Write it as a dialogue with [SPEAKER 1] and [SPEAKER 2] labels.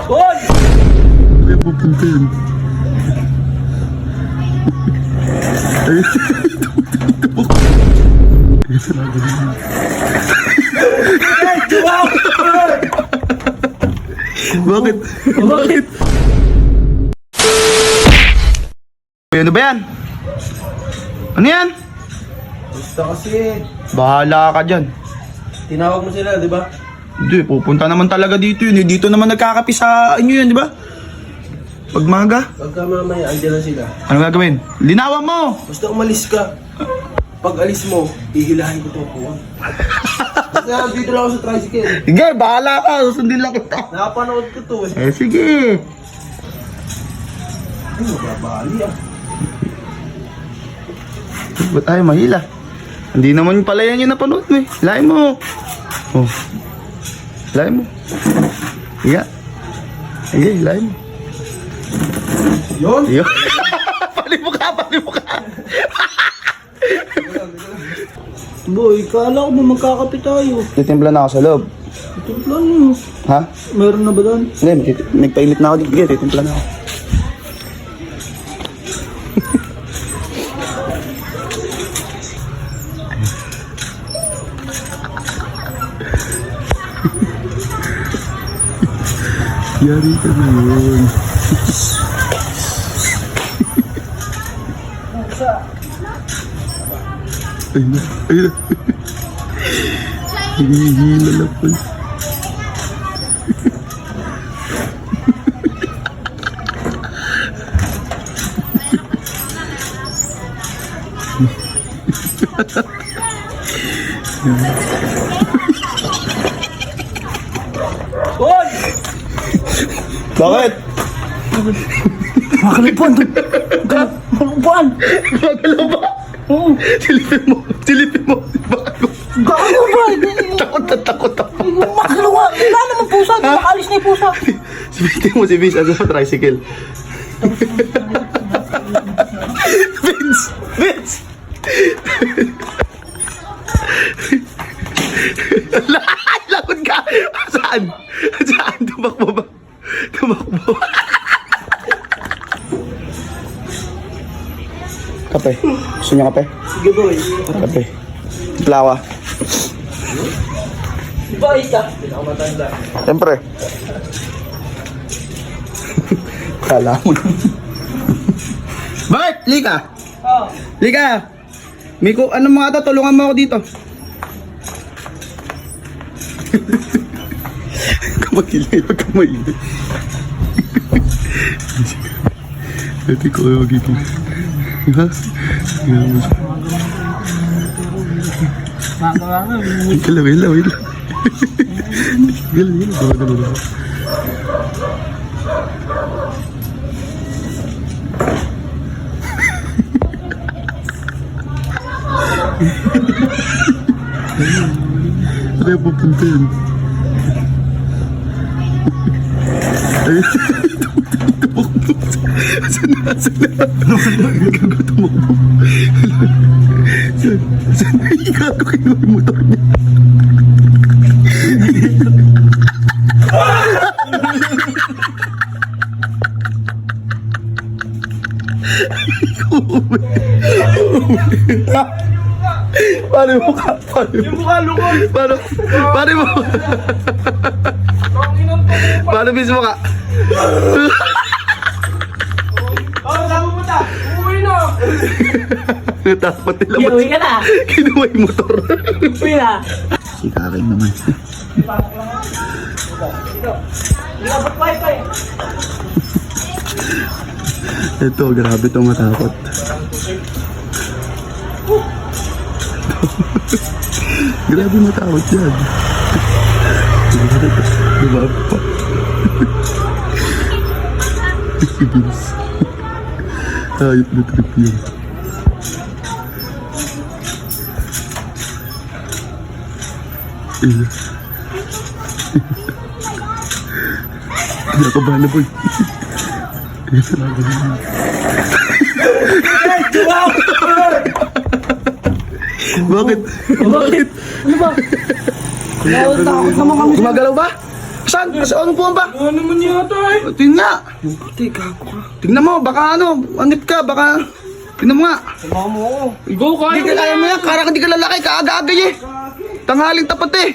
[SPEAKER 1] Hoy!
[SPEAKER 2] Kaya pupunta yun. Ay, bakit? Bakit? Ano ba yan? Ano yan?
[SPEAKER 1] Basta kasi,
[SPEAKER 2] Bahala ka dyan.
[SPEAKER 1] tinawag mo sila, di ba?
[SPEAKER 2] Hindi, pupunta naman talaga dito yun. Dito naman nagkakapi sa inyo yun, di ba? Pag maga.
[SPEAKER 1] Pagka mamaya, andyan na sila.
[SPEAKER 2] Ano gagawin? Linawan mo!
[SPEAKER 1] Basta umalis ka. Pag alis mo, ihilahin ko ito po. Basta dito lang ako sa tricycle.
[SPEAKER 2] Sige, bahala ka. Susundin lang kita.
[SPEAKER 1] Nakapanood ko to eh.
[SPEAKER 2] Eh, sige.
[SPEAKER 1] Ay, mababali ah.
[SPEAKER 2] Ba't tayo mahila? Hindi naman pala yan yung napanood mo eh. Lain mo. Oh. Lain mo. Iya. Sige, lain mo.
[SPEAKER 1] Yun?
[SPEAKER 2] Iyo. Palimo ka.
[SPEAKER 1] Boy, kala ko ba magkakapit tayo?
[SPEAKER 2] Titimpla na ako sa loob.
[SPEAKER 1] Timplan mo.
[SPEAKER 2] Ha?
[SPEAKER 1] Meron na ba doon?
[SPEAKER 2] Hindi, nagpainit na ako dito. Sige, titimpla na ako. Yari ka na yun. Ayun na. Hihila lang po.
[SPEAKER 1] Hoy!
[SPEAKER 2] Bakit?
[SPEAKER 1] Makalipuan to. Makalipuan.
[SPEAKER 2] Magalaw ba?
[SPEAKER 1] Oo.
[SPEAKER 2] Silipin mo. Bago.
[SPEAKER 1] Gaano ba?
[SPEAKER 2] Takot ako.
[SPEAKER 1] Makalawa. Wala naman pusa. Makalis na yung pusa.
[SPEAKER 2] Sabihin mo si Vince, ano sa tricycle? Vince! Lakot ka! Saan? Tumakbo ba? Kape. Gusto niyo kape?
[SPEAKER 1] Sige boy.
[SPEAKER 2] Kape. Plawa.
[SPEAKER 1] Diba isa? Pinakamatanda.
[SPEAKER 2] Siyempre. Kala mo. Bakit? Lika!
[SPEAKER 1] Oo.
[SPEAKER 2] Lika! Miko, ano mga ito? Tulungan mo ako dito. Kamakilay, pagkamailay. Dati ko ayaw dito. Ha? Ilaw. Dalawa. Ano yung pupunta yun? Ay, tumakbo. Sana? Gago tumakbo. Sana? Gago kinuha yung motor niya. Paano mo ka?
[SPEAKER 1] Yung mukha lukon.
[SPEAKER 2] Paano mo? Paano mismo ka?
[SPEAKER 1] Oh, saan mo punta? Uuwi na.
[SPEAKER 2] Natakot nila.
[SPEAKER 1] Uwi ka na.
[SPEAKER 2] Kinuha yung motor.
[SPEAKER 1] Uwi na.
[SPEAKER 2] Si Karen naman.
[SPEAKER 1] Hindi ka ba't wifi?
[SPEAKER 2] Ito, grabe itong matakot. Grabe matakot yan. Diba pa? Si Vince. Ayop na trip yun. Kinakabahan na boy. Bakit? Bakit?
[SPEAKER 3] Ano ba? Takot naman kami.
[SPEAKER 2] Gumagalaw ba? Saan? Saan po ba?
[SPEAKER 1] Ano naman yata eh?
[SPEAKER 2] Tingnan nga.
[SPEAKER 1] Puti, gago ka.
[SPEAKER 2] Tingnan mo, baka ano, anip ka, baka... Tingnan mo nga.
[SPEAKER 1] Sama mo ako.
[SPEAKER 3] Go, kaya
[SPEAKER 2] Hindi ka kaya mo yan, karang hindi ka lalaki, kaaga-aga eh. Tanghaling tapat eh.